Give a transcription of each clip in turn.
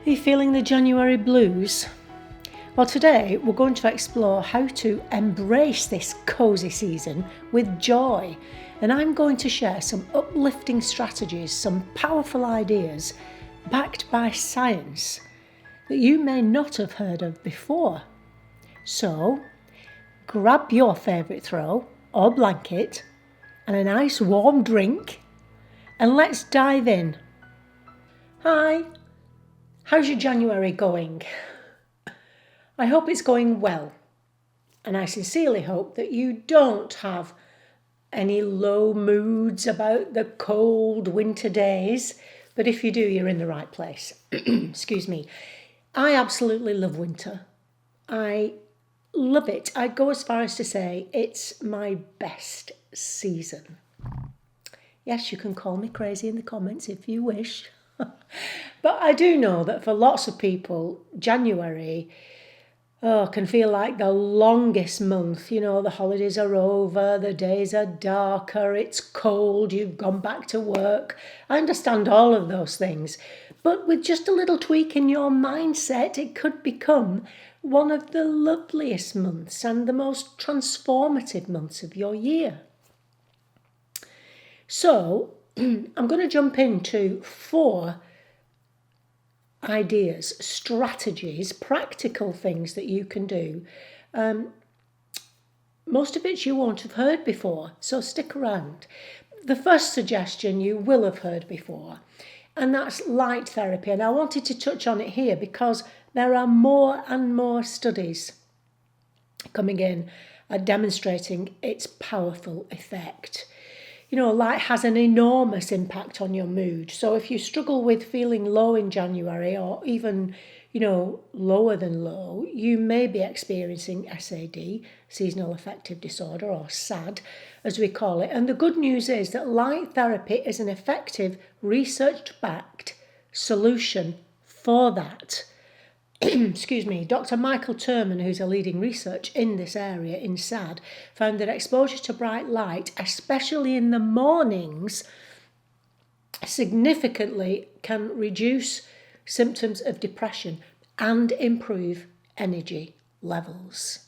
Are you feeling the January blues? Well, today we're going to explore how to embrace this cosy season with joy, and I'm going to share some uplifting strategies, some powerful ideas backed by science that you may not have heard of before. So, grab your favourite throw or blanket and a nice warm drink, and let's dive in. Hi, how's your January going? I hope it's going well, and I sincerely hope that you don't have any low moods about the cold winter days, but if you do, you're in the right place. Excuse me. I absolutely love winter. I love it. I'd go as far as to say it's my best season. Yes, you can call me crazy in the comments if you wish. But I do know that for lots of people, January can feel like the longest month. You know, the holidays are over, the days are darker, it's cold, you've gone back to work. I understand all of those things. But with just a little tweak in your mindset, it could become one of the loveliest months and the most transformative months of your year. So, I'm going to jump into 4 ideas, strategies, practical things that you can do. Most of it you won't have heard before, so stick around. The first suggestion you will have heard before, and that's light therapy. And I wanted to touch on it here because there are more and more studies coming in demonstrating its powerful effect. You know, light has an enormous impact on your mood. So if you struggle with feeling low in January or even, lower than low, you may be experiencing S.A.D, seasonal affective disorder, or S.A.D, as we call it. And the good news is that light therapy is an effective, research-backed solution for that. Excuse me, Dr. Michael Turman, who's a leading researcher in this area in S.A.D, found that exposure to bright light, especially in the mornings, significantly can reduce symptoms of depression and improve energy levels.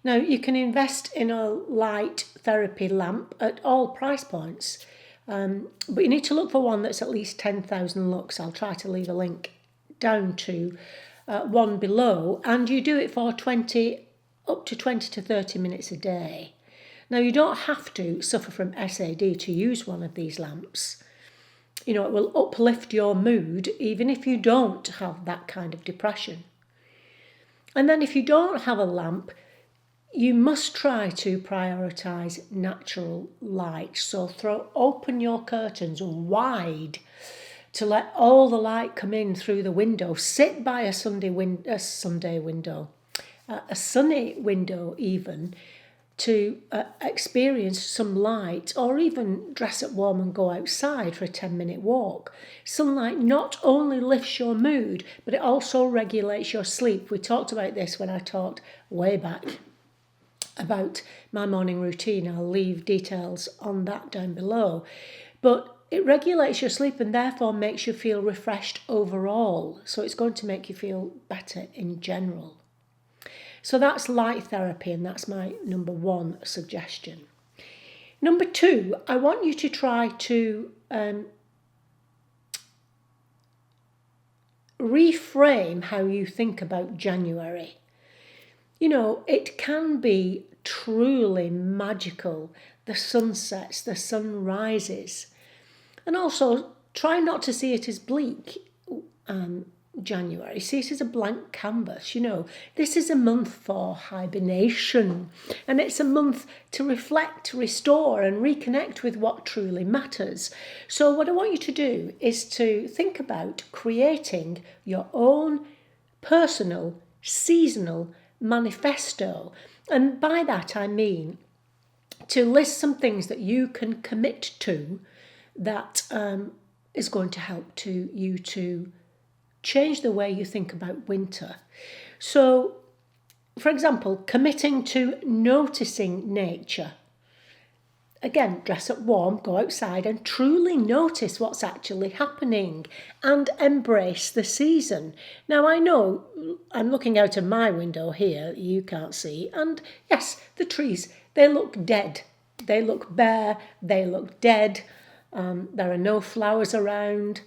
Now, you can invest in a light therapy lamp at all price points, but you need to look for one that's at least 10,000 lux. I'll try to leave a link down to one below, and you do it for up to 20 to 30 minutes a day. Now, you don't have to suffer from S.A.D to use one of these lamps. You know, it will uplift your mood even if you don't have that kind of depression. And then if you don't have a lamp, you must try to prioritise natural light. So open your curtains wide to let all the light come in through the window. Sit by a sunny window even, to experience some light, or even dress up warm and go outside for a 10-minute walk. Sunlight not only lifts your mood, but it also regulates your sleep. We talked about this when I talked way back about my morning routine. I'll leave details on that down below. But it regulates your sleep and therefore makes you feel refreshed overall. So it's going to make you feel better in general. So that's light therapy, and that's my number 1 suggestion. Number 2, I want you to try to reframe how you think about January. You know, it can be truly magical. The sun sets, the sun rises. And also, try not to see it as bleak, January. See it as a blank canvas. You know, this is a month for hibernation, and it's a month to reflect, restore, and reconnect with what truly matters. So what I want you to do is to think about creating your own personal, seasonal manifesto. And by that I mean to list some things that you can commit to that is going to help you to change the way you think about winter. So, for example, committing to noticing nature again, dress up warm, go outside and truly notice what's actually happening and embrace the season. Now, I know I'm looking out of my window here, you can't see, and yes, the trees, they look dead. They look bare, they look dead. There are no flowers around.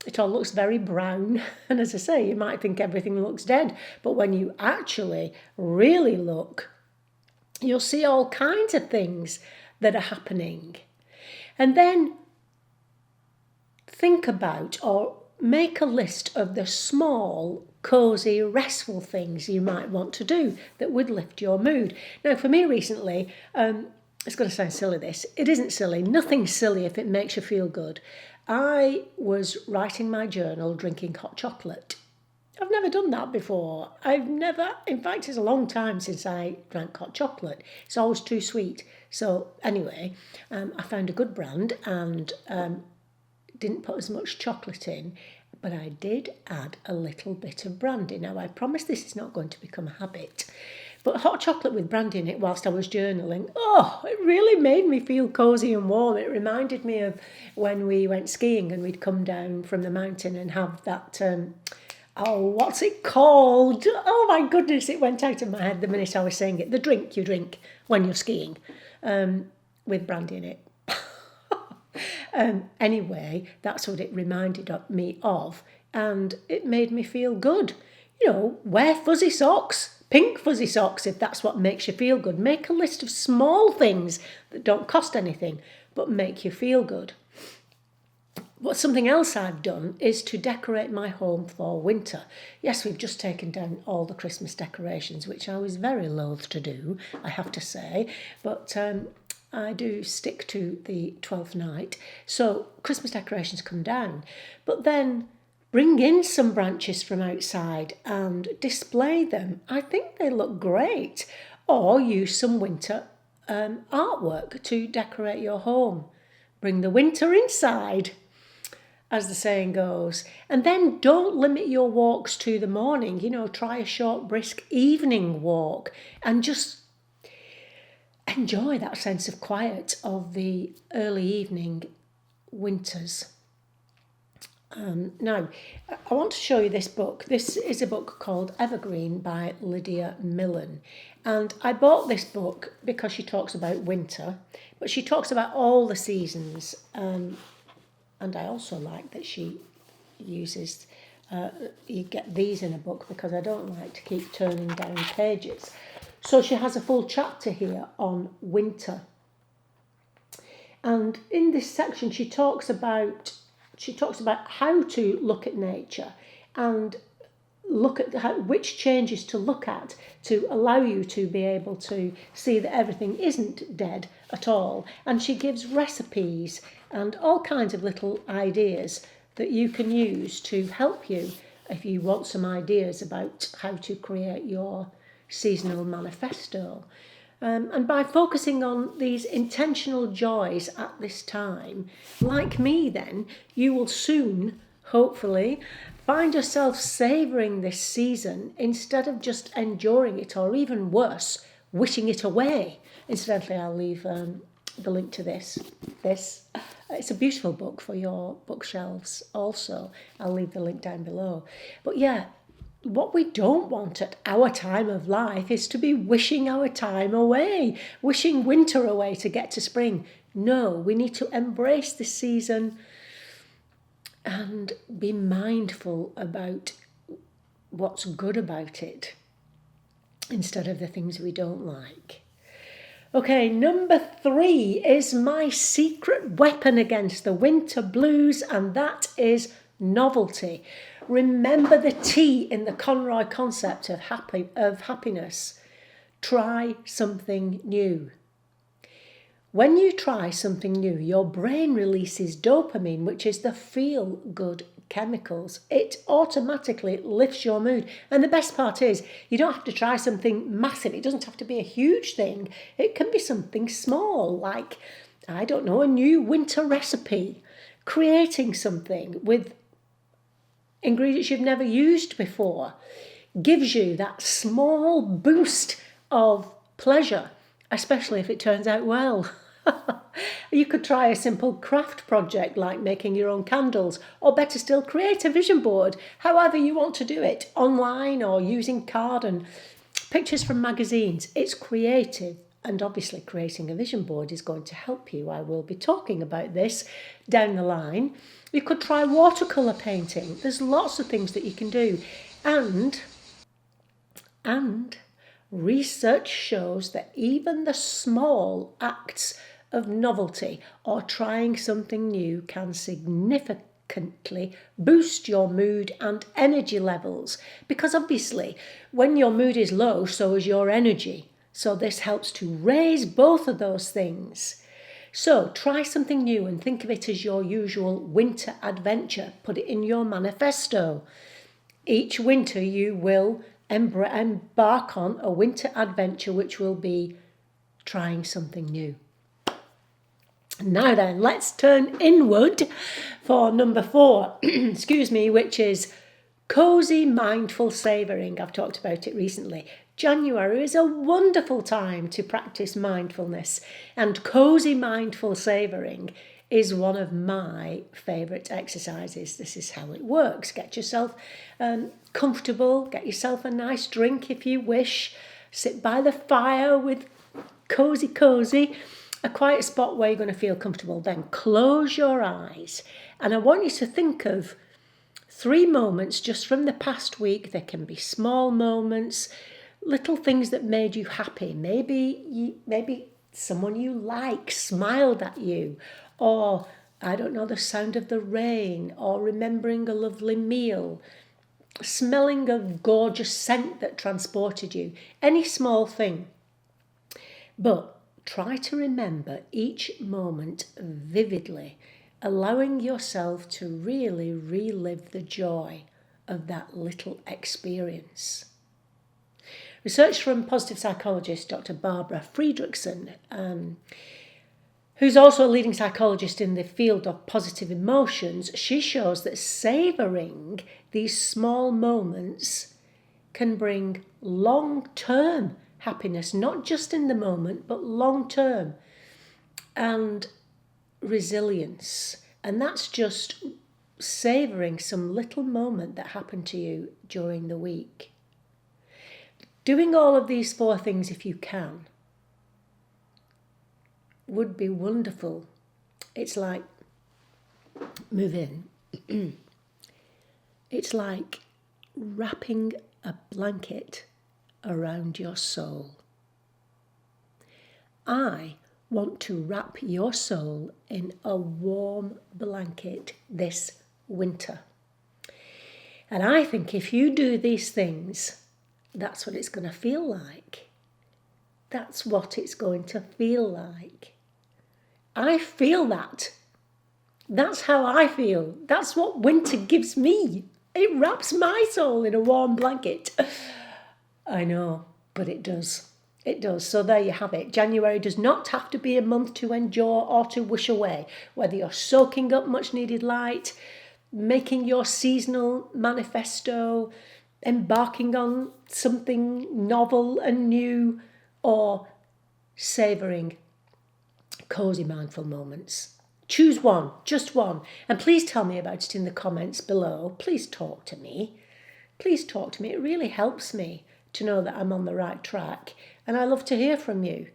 It all looks very brown. And as I say, you might think everything looks dead, but when you actually really look, you'll see all kinds of things that are happening. And then think about or make a list of the small, cosy, restful things you might want to do that would lift your mood. Now, for me recently, it's going to sound silly this. It isn't silly. Nothing's silly if it makes you feel good. I was writing my journal drinking hot chocolate. I've never done that before. In fact, it's a long time since I drank hot chocolate. It's always too sweet. So anyway, I found a good brand and didn't put as much chocolate in, but I did add a little bit of brandy. Now, I promise this is not going to become a habit, but hot chocolate with brandy in it whilst I was journaling, it really made me feel cosy and warm. It reminded me of when we went skiing and we'd come down from the mountain and have that... what's it called? Oh my goodness, it went out of my head the minute I was saying it. The drink you drink when you're skiing with brandy in it. Anyway, that's what it reminded me of, and it made me feel good. Wear fuzzy socks, pink fuzzy socks, if that's what makes you feel good. Make a list of small things that don't cost anything but make you feel good. Something else I've done is to decorate my home for winter. Yes, we've just taken down all the Christmas decorations, which I was very loath to do, I have to say, but I do stick to the 12th night. So Christmas decorations come down, but then bring in some branches from outside and display them. I think they look great. Or use some winter artwork to decorate your home. Bring the winter inside, as the saying goes. And then don't limit your walks to the morning. Try a short, brisk evening walk and just enjoy that sense of quiet of the early evening winters. Now, I want to show you this book. This is a book called Evergreen by Lydia Millen. And I bought this book because she talks about winter, but she talks about all the seasons. And I also like that she uses, you get these in a book because I don't like to keep turning down pages. So she has a full chapter here on winter. And in this section, she talks about how to look at nature and look at which changes to look at to allow you to be able to see that everything isn't dead at all. And she gives recipes and all kinds of little ideas that you can use to help you if you want some ideas about how to create your seasonal manifesto. And by focusing on these intentional joys at this time, like me then, you will soon, hopefully, find yourself savouring this season instead of just enduring it, or even worse, wishing it away. Incidentally, I'll leave the link to this. It's a beautiful book for your bookshelves also. I'll leave the link down below. But yeah, what we don't want at our time of life is to be wishing our time away, wishing winter away to get to spring. No, we need to embrace this season and be mindful about what's good about it instead of the things we don't like. Okay, number 3 is my secret weapon against the winter blues, and that is novelty. Remember the T in the Conroy concept of happiness. Try something new. When you try something new, your brain releases dopamine, which is the feel-good chemicals. It automatically lifts your mood. And the best part is, you don't have to try something massive. It doesn't have to be a huge thing. It can be something small, like, I don't know, a new winter recipe. Creating something with ingredients you've never used before gives you that small boost of pleasure, especially if it turns out well. You could try a simple craft project like making your own candles, or better still, create a vision board, however you want to do it, online or using card and pictures from magazines. It's creative, and obviously creating a vision board is going to help you. I will be talking about this down the line. You could try watercolour painting. There's lots of things that you can do. And research shows that even the small acts of novelty or trying something new can significantly boost your mood and energy levels. Because obviously, when your mood is low, so is your energy. So this helps to raise both of those things. So try something new and think of it as your usual winter adventure. Put it in your manifesto. Each winter you will embark on a winter adventure which will be trying something new. Now then, let's turn inward for number 4, excuse me, which is cosy mindful savouring. I've talked about it recently. January is a wonderful time to practice mindfulness, and cosy mindful savouring is one of my favourite exercises. This is how it works. Get yourself comfortable, get yourself a nice drink if you wish, sit by the fire with cozy, a quiet spot where you're going to feel comfortable. Then close your eyes, and I want you to think of 3 moments just from the past week. There can be small moments, little things that made you happy. Maybe someone you like smiled at you, or I don't know, the sound of the rain, or remembering a lovely meal, smelling a gorgeous scent that transported you. Any small thing. But try to remember each moment vividly, allowing yourself to really relive the joy of that little experience. Research from positive psychologist Dr. Barbara Friedrichsen, who's also a leading psychologist in the field of positive emotions, she shows that savouring these small moments can bring long-term happiness, not just in the moment, but long-term, and resilience. And that's just savouring some little moment that happened to you during the week. Doing all of these 4 things, if you can, would be wonderful. It's like, move in. It's like wrapping a blanket around your soul. I want to wrap your soul in a warm blanket this winter. And I think if you do these things, that's what it's going to feel like. That's what it's going to feel like. I feel that. That's how I feel. That's what winter gives me. It wraps my soul in a warm blanket. I know, but it does. It does. So there you have it. January does not have to be a month to endure or to wish away. Whether you're soaking up much needed light, making your seasonal manifesto, embarking on something novel and new, or savouring cosy mindful moments. Choose one, just one, and please tell me about it in the comments below. Please talk to me. Please talk to me. It really helps me to know that I'm on the right track, and I love to hear from you.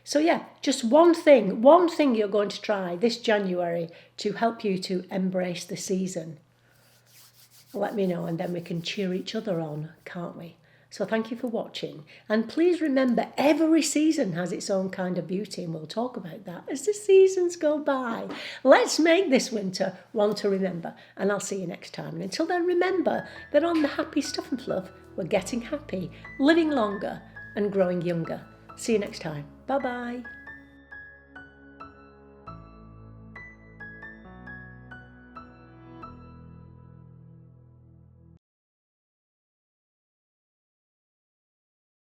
So yeah, just one thing you're going to try this January to help you to embrace the season. Let me know, and then we can cheer each other on, can't we? So thank you for watching, and please remember every season has its own kind of beauty, and we'll talk about that as the seasons go by. Let's make this winter one to remember, and I'll see you next time. And until then, remember that on the Happy Stuff and Fluff, we're getting happy, living longer and growing younger. See you next time. Bye bye.